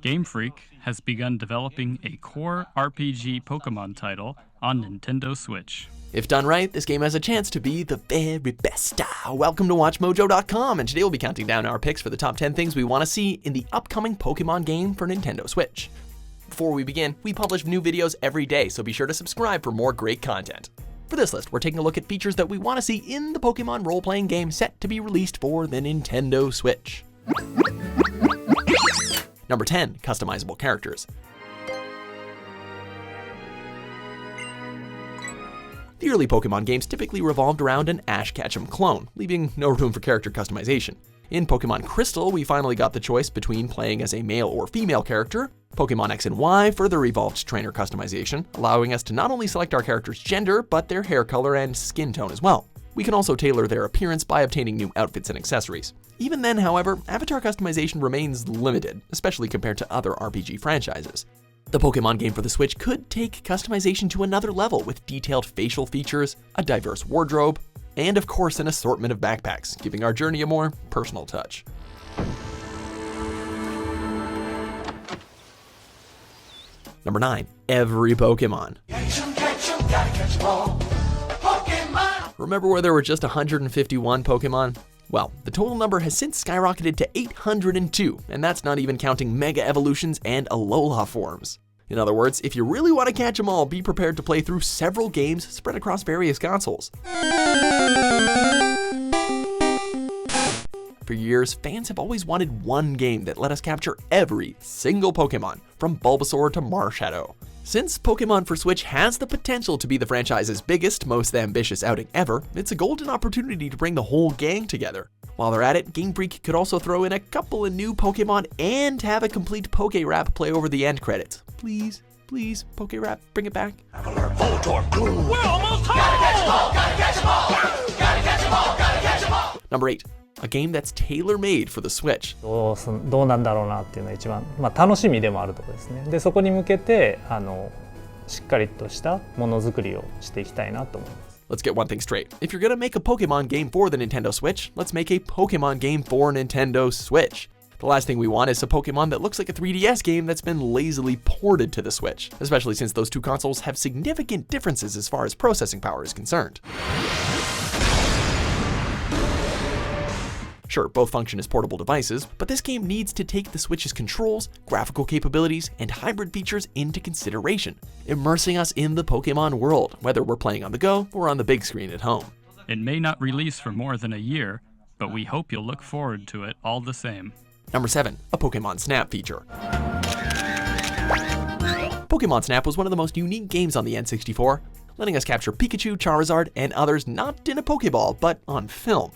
Game Freak has begun developing a core RPG Pokémon title on Nintendo Switch. If done right, this game has a chance to be the very best. Welcome to WatchMojo.com, and today we'll be counting down our picks for the top 10 things we want to see in the upcoming Pokémon game for Nintendo Switch. Before we begin, we publish new videos every day, so be sure to subscribe for more great content. For this list, we're taking a look at features that we want to see in the Pokémon role-playing game set to be released for the Nintendo Switch. Number 10, Customizable Characters. The early Pokémon games typically revolved around an Ash Ketchum clone, leaving no room for character customization. In Pokémon Crystal, we finally got the choice between playing as a male or female character. Pokémon X and Y further evolved trainer customization, allowing us to not only select our character's gender, but their hair color and skin tone as well. We can also tailor their appearance by obtaining new outfits and accessories. Even then, however, avatar customization remains limited, especially compared to other RPG franchises. The Pokémon game for the Switch could take customization to another level with detailed facial features, a diverse wardrobe, and of course an assortment of backpacks, giving our journey a more personal touch. Number 9, every Pokémon. Catch 'em, gotta catch 'em all. Pokémon! Remember where there were just 151 Pokémon? Well, the total number has since skyrocketed to 802, and that's not even counting Mega Evolutions and Alola forms. In other words, if you really want to catch them all, be prepared to play through several games spread across various consoles. For years, fans have always wanted one game that let us capture every single Pokémon, from Bulbasaur to Marshadow. Since Pokémon for Switch has the potential to be the franchise's biggest, most ambitious outing ever, it's a golden opportunity to bring the whole gang together. While they're at it, Game Freak could also throw in a couple of new Pokémon and have a complete Poké-Rap play over the end credits. Please, please, Poké-Rap, bring it back. Voltorb, boom! We're almost home! Gotta catch 'em all, gotta catch 'em all! Gotta catch 'em all, gotta catch 'em all! Number 8, a game that's tailor-made for the Switch. どうなんだろうなっていうのが一番、楽しみでもあるところですね。で、そこに向けてしっかりとしたものづくりをしていきたいなと思います。 Let's get one thing straight. If you're gonna make a Pokémon game for the Nintendo Switch, let's make a Pokémon game for Nintendo Switch. The last thing we want is a Pokémon that looks like a 3DS game that's been lazily ported to the Switch, especially since those two consoles have significant differences as far as processing power is concerned. Sure, both function as portable devices, but this game needs to take the Switch's controls, graphical capabilities, and hybrid features into consideration, immersing us in the Pokémon world, whether we're playing on the go or on the big screen at home. It may not release for more than a year, but we hope you'll look forward to it all the same. Number 7, a Pokémon Snap feature. Pokémon Snap was one of the most unique games on the N64, letting us capture Pikachu, Charizard, and others not in a Pokéball, but on film.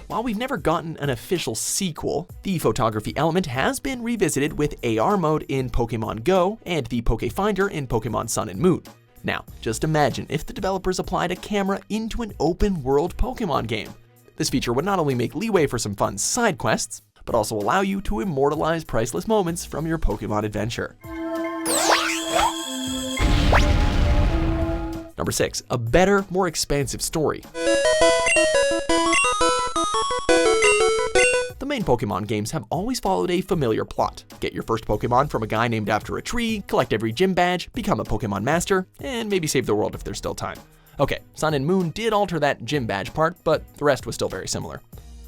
While we've never gotten an official sequel, the photography element has been revisited with AR mode in Pokémon Go and the Poké Finder in Pokémon Sun and Moon. Now, just imagine if the developers applied a camera into an open-world Pokémon game. This feature would not only make leeway for some fun side quests, but also allow you to immortalize priceless moments from your Pokémon adventure. Number 6, a better, more expansive story. The main Pokémon games have always followed a familiar plot. Get your first Pokémon from a guy named after a tree, collect every gym badge, become a Pokémon master, and maybe save the world if there's still time. Okay, Sun and Moon did alter that gym badge part, but the rest was still very similar.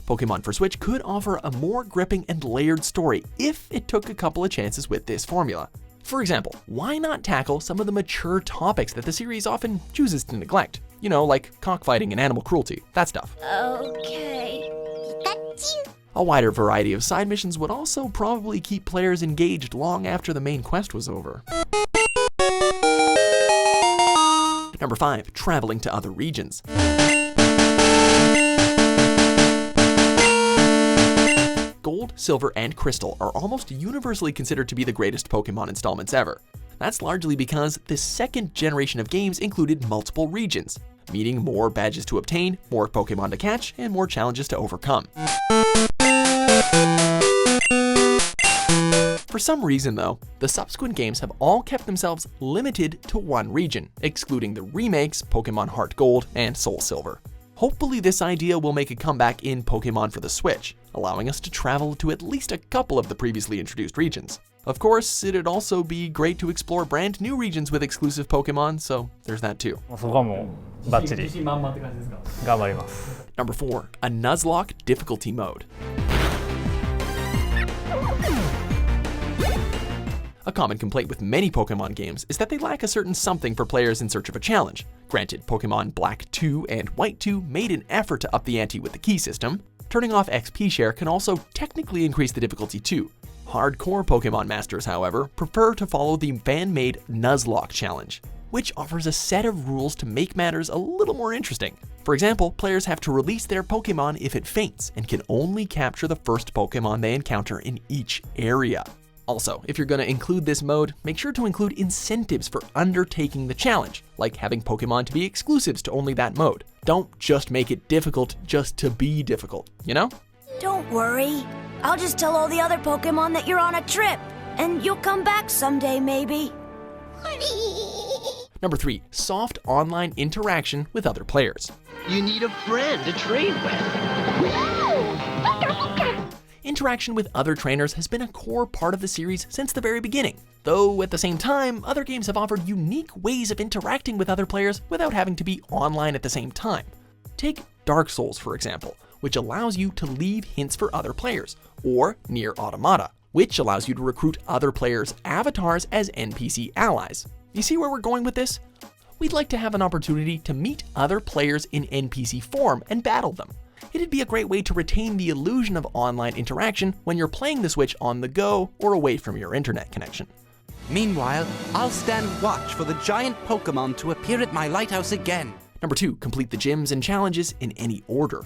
Pokémon for Switch could offer a more gripping and layered story if it took a couple of chances with this formula. For example, why not tackle some of the mature topics that the series often chooses to neglect? You know, like cockfighting and animal cruelty, that stuff. Okay. Pikachu. A wider variety of side missions would also probably keep players engaged long after the main quest was over. Number 5, traveling to other regions. Gold, Silver, and Crystal are almost universally considered to be the greatest Pokémon installments ever. That's largely because the second generation of games included multiple regions, meaning more badges to obtain, more Pokémon to catch, and more challenges to overcome. For some reason though, the subsequent games have all kept themselves limited to one region, excluding the remakes Pokémon Heart Gold and Soul Silver. Hopefully this idea will make a comeback in Pokémon for the Switch, allowing us to travel to at least a couple of the previously introduced regions. Of course, it'd also be great to explore brand new regions with exclusive Pokemon, so there's that too. そこはもうバッチリ自信満々って感じですか？頑張ります。 Number 4, a Nuzlocke difficulty mode. A common complaint with many Pokemon games is that they lack a certain something for players in search of a challenge. Granted, Pokemon Black 2 and White 2 made an effort to up the ante with the key system. Turning off XP share can also technically increase the difficulty too. Hardcore Pokemon masters, however, prefer to follow the fan-made Nuzlocke challenge, which offers a set of rules to make matters a little more interesting. For example, players have to release their Pokemon if it faints and can only capture the first Pokemon they encounter in each area. Also, if you're going to include this mode, make sure to include incentives for undertaking the challenge, like having Pokemon to be exclusives to only that mode. Don't just make it difficult just to be difficult, you know? Don't worry. I'll just tell all the other Pokemon that you're on a trip, and you'll come back someday, maybe. Number 3, soft online interaction with other players. You need a friend to train with. Interaction with other trainers has been a core part of the series since the very beginning, though at the same time, other games have offered unique ways of interacting with other players without having to be online at the same time. Take Dark Souls, for example, which allows you to leave hints for other players, or Nier Automata, which allows you to recruit other players' avatars as NPC allies. You see where we're going with this? We'd like to have an opportunity to meet other players in NPC form and battle them. It'd be a great way to retain the illusion of online interaction when you're playing the Switch on the go or away from your internet connection. Meanwhile, I'll stand watch for the giant Pokémon to appear at my lighthouse again. Number 2, complete the gyms and challenges in any order.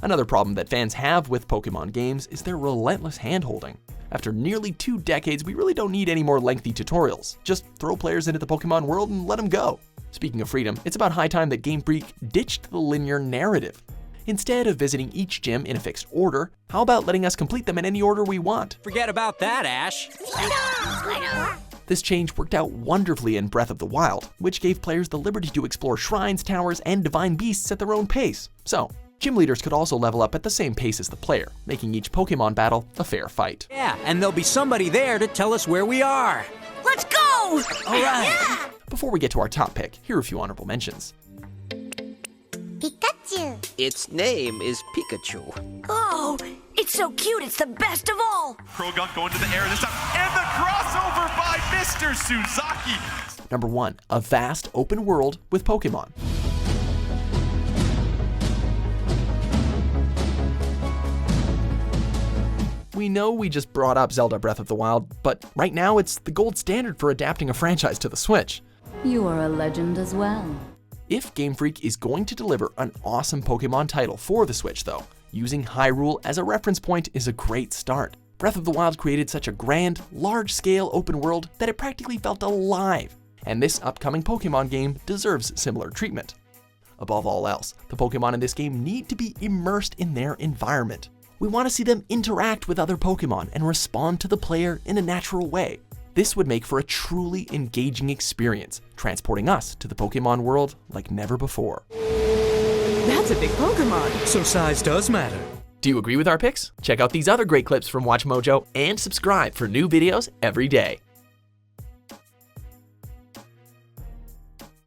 Another problem that fans have with Pokemon games is their relentless hand-holding. After nearly 2 decades, we really don't need any more lengthy tutorials. Just throw players into the Pokemon world and let them go. Speaking of freedom, it's about high time that Game Freak ditched the linear narrative. Instead of visiting each gym in a fixed order, how about letting us complete them in any order we want? Forget about that, Ash. This change worked out wonderfully in Breath of the Wild, which gave players the liberty to explore shrines, towers, and divine beasts at their own pace. So, gym leaders could also level up at the same pace as the player, making each Pokemon battle a fair fight. Yeah, and there'll be somebody there to tell us where we are. Let's go! All right. Yeah! Before we get to our top pick, here are a few honorable mentions. Pikachu. Its name is Pikachu. Oh, it's so cute. It's the best of all. Krogunk going to the air this time, and the crossover by Mr. Suzaki. Number 1, a vast open world with Pokemon. We know we just brought up Zelda Breath of the Wild, but right now it's the gold standard for adapting a franchise to the Switch. You are a legend as well. If Game Freak is going to deliver an awesome Pokemon title for the Switch though, using Hyrule as a reference point is a great start. Breath of the Wild created such a grand, large-scale open world that it practically felt alive, and this upcoming Pokemon game deserves similar treatment. Above all else, the Pokemon in this game need to be immersed in their environment. We want to see them interact with other Pokemon and respond to the player in a natural way. This would make for a truly engaging experience, transporting us to the Pokemon world like never before. That's a big Pokemon. So size does matter. Do you agree with our picks? Check out these other great clips from WatchMojo and subscribe for new videos every day.